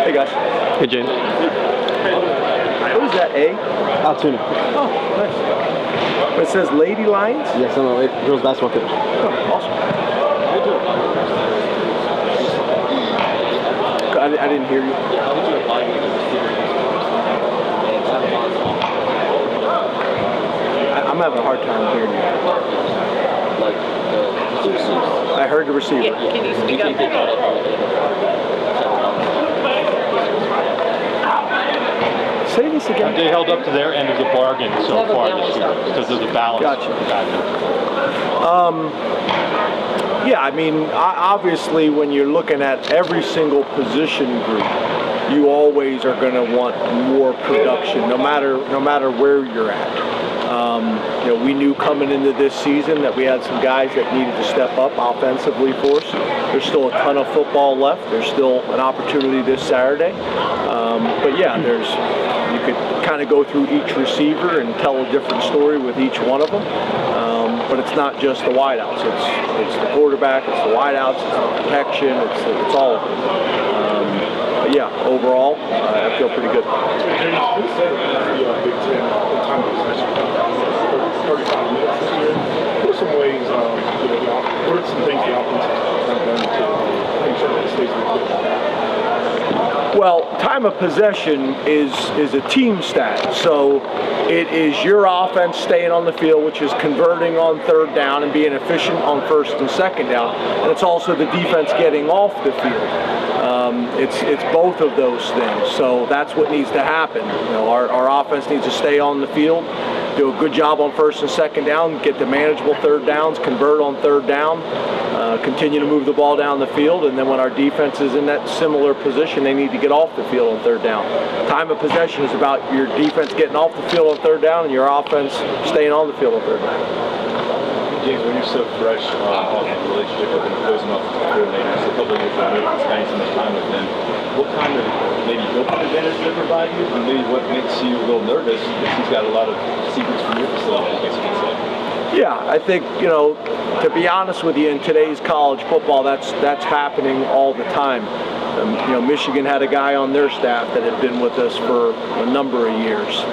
Hey guys. Hey James. What is that, A? Altoona. Oh, nice. It says Lady Lions? Yes, I'm a girls basketball coach. Oh, awesome. I didn't hear you. I'm having a hard time hearing you. I heard the receiver. Can you speak up? Say this again. They held up to their end of the bargain so far this year because of the balance. Gotcha. Yeah, I mean, obviously when you're looking at every single position group, you always are going to want more production, no matter where you're at. You know, we knew coming into this season that we had some guys that needed to step up offensively for us. There's still a ton of football left. There's still an opportunity this Saturday. But yeah, you could kind of go through each receiver and tell a different story with each one of them. But it's not just the wideouts. It's the quarterback, it's the wideouts, it's the protection, it's all of it. But yeah, overall, I feel pretty good. What are some ways, what are some things the offense have done to make sure that it stays with you? Well, time of possession is a team stat. So it is your offense staying on the field, which is converting on third down and being efficient on first and second down. And it's also the defense getting off the field. It's both of those things. So that's what needs to happen. You know, our offense needs to stay on the field, do a good job on first and second down, get the manageable third downs, convert on third down, continue to move the ball down the field, and then when our defense is in that similar position, they need to get off the field on third down. Time of possession is about your defense getting off the field on third down and your offense staying on the field on third down. James, when you're so fresh on the relationship with the opposing offensive coordinators, a couple of years removed, spending so much time with them, what kind of maybe built-in advantage did it provide you, and maybe what makes you a little nervous if he's got a lot of secrets from your facility, I guess you could say? Yeah, I think, you know, to be honest with you, in today's college football, that's happening all the time. You know, Michigan had a guy on their staff that had been with us for a number of years.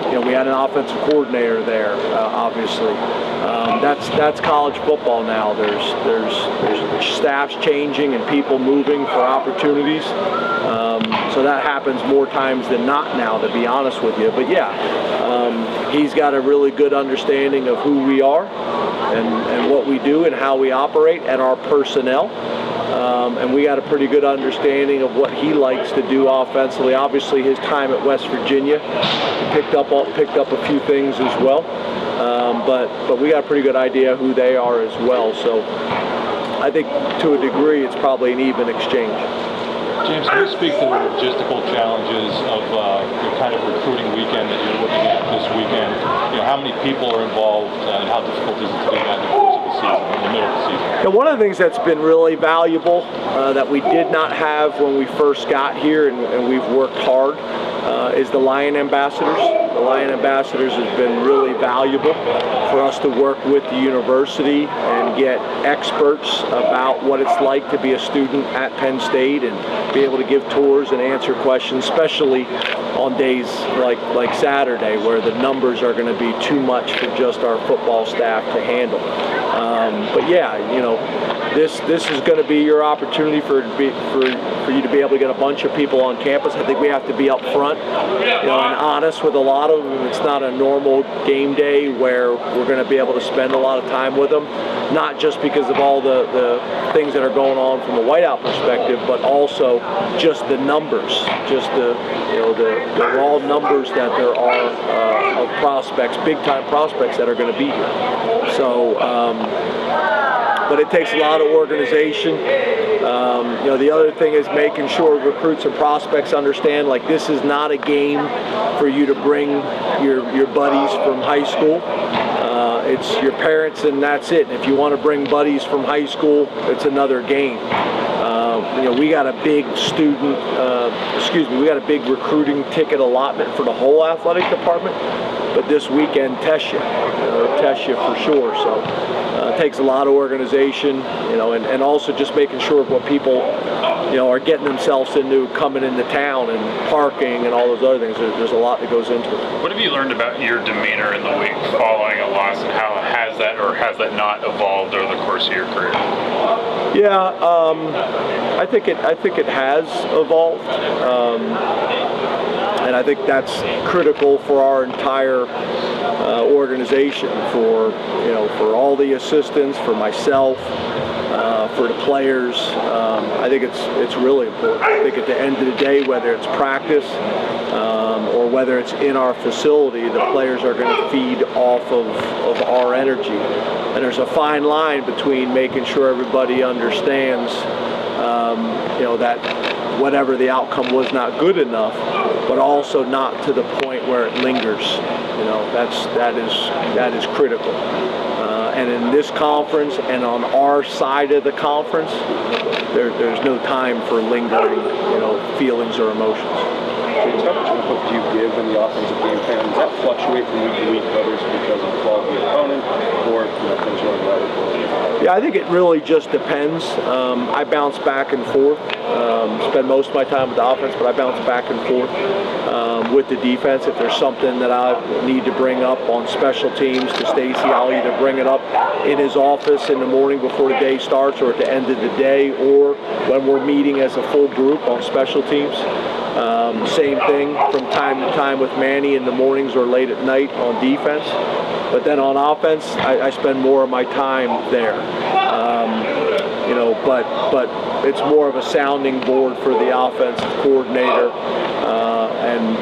You know, we had an offensive coordinator there, obviously. That's college football now. There's staffs changing and people moving for opportunities. So that happens more times than not now, to be honest with you. But yeah, he's got a really good understanding of who we are and what we do and how we operate and our personnel. And we got a pretty good understanding of what he likes to do offensively. Obviously, his time at West Virginia, he picked up a few things as well. But we got a pretty good idea who they are as well. So I think to a degree, it's probably an even exchange. James, can you speak to the logistical challenges of the kind of recruiting weekend that you're looking at this weekend? You know, how many people are involved and how difficult is it to do that in the course of the season, in the middle of the season? Yeah, one of the things that's been really valuable that we did not have when we first got here, and we've worked hard, is the Lion Ambassadors. The Lion Ambassadors has been really valuable for us to work with the university and get experts about what it's like to be a student at Penn State and be able to give tours and answer questions, especially on days like Saturday, where the numbers are going to be too much for just our football staff to handle. But yeah, you know, this is going to be your opportunity for you to be able to get a bunch of people on campus. I think we have to be up front, you know, and honest with a lot of them. It's not a normal game day where we're going to be able to spend a lot of time with them, not just because of all the things that are going on from a whiteout perspective, but also just the numbers, just the raw numbers that there are of prospects, big-time prospects that are going to be here. So, but it takes a lot of organization. You know, the other thing is making sure recruits and prospects understand, like, this is not a game for you to bring your buddies from high school. It's your parents and that's it. And if you want to bring buddies from high school, it's another game. You know, we got a big we got a big recruiting ticket allotment for the whole athletic department, but this weekend tests you for sure. So it takes a lot of organization, you know, and also just making sure what people are getting themselves into coming into town and parking and all those other things. There's a lot that goes into it. What have you learned about your demeanor in the week following a loss, and how has that not evolved over the course of your career? Yeah, I think it has evolved, and I think that's critical for our entire organization, for all the assistants, for myself, for the players. I think it's really important. I think at the end of the day, whether it's practice or whether it's in our facility, the players are going to feed off of our energy. And there's a fine line between making sure everybody understands, that whatever the outcome was not good enough, but also not to the point where it lingers. That is critical. And in this conference and on our side of the conference, there's no time for lingering, feelings or emotions. How much input do you give in the offensive game plan? Does that fluctuate from week to week, whether it's because of the quality of the opponent or things going right? Yeah, I think it really just depends. I bounce back and forth. Spend most of my time with the offense, but I bounce back and forth with the defense. If there's something that I need to bring up on special teams to Stacy, I'll either bring it up in his office in the morning before the day starts, or at the end of the day, or when we're meeting as a full group on special teams. Same thing from time to time with Manny in the mornings or late at night on defense. But then on offense, I spend more of my time there. But it's more of a sounding board for the offensive coordinator, and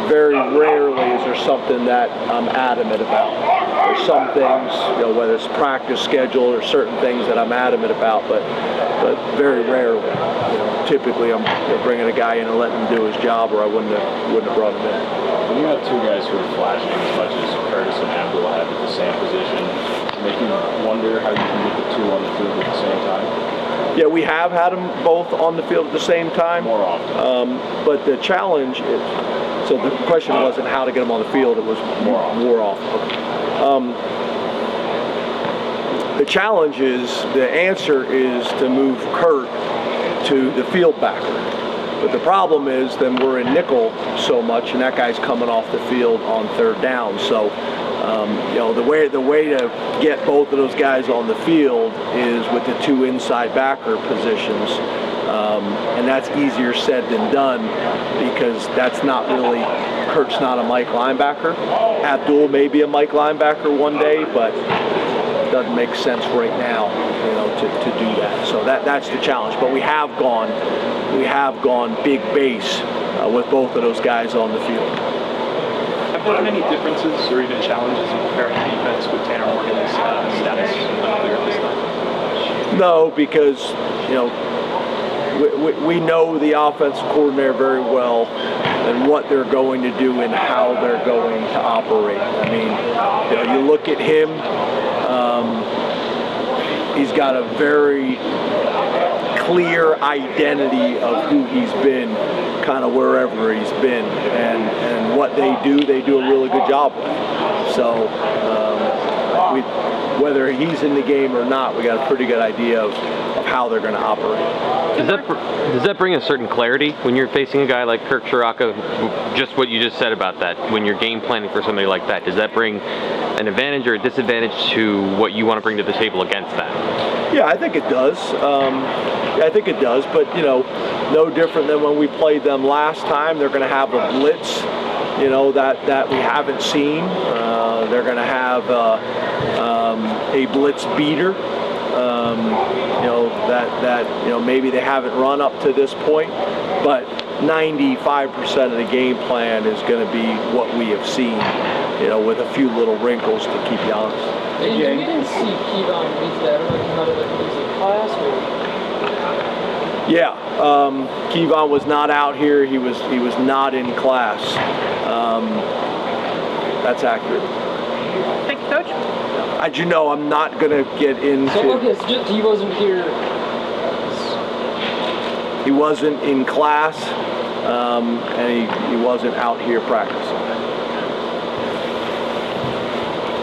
very rarely is there something that I'm adamant about. There's some things, whether it's practice schedule or certain things that I'm adamant about, but very rarely. Typically, I'm bringing a guy in and letting him do his job, or I wouldn't have brought him in. When you have two guys who are flashing as much as Curtis and Abdul have at the same position, make you wonder how you can get the two on the field at the same time? Yeah, we have had them both on the field at the same time. More often. But the challenge is, so the question wasn't how to get them on the field, it was more often. The challenge is, the answer is to move Kurt to the field backer. But the problem is then we're in nickel so much, and that guy's coming off the field on third down. So, the way to get both of those guys on the field is with the two inside backer positions. And that's easier said than done, because that's not really, Kurt's not a Mike linebacker. Abdul may be a Mike linebacker one day, but it doesn't make sense right now, to do that. So that's the challenge. But we have gone big base with both of those guys on the field. Have there been any differences or even challenges in preparing defense with Tanner Morgan's status unclear at this time? No, because we know the offensive coordinator very well and what they're going to do and how they're going to operate. I mean, you look at him, he's got a very clear identity of who he's been, kind of wherever he's been, and what they do a really good job with. So whether he's in the game or not, we got a pretty good idea of how they're going to operate. Does that bring a certain clarity when you're facing a guy like Kirk Ciarrocca? Just what you just said about that, when you're game planning for somebody like that, does that bring an advantage or a disadvantage to what you want to bring to the table against that? Yeah, I think it does. But no different than when we played them last time. They're going to have a blitz, that we haven't seen. They're going to have a blitz beater. That maybe they haven't run up to this point, but 95% of the game plan is going to be what we have seen, with a few little wrinkles, to keep you honest. And we didn't see Keyvone Lee today. I don't know if you know that he was in class or... Yeah, Keyvone was not out here. He was not in class. That's accurate. Thank you, Coach. As you know, I'm not going to get into... So, okay, so just, he wasn't here... He wasn't in class, and he wasn't out here practicing.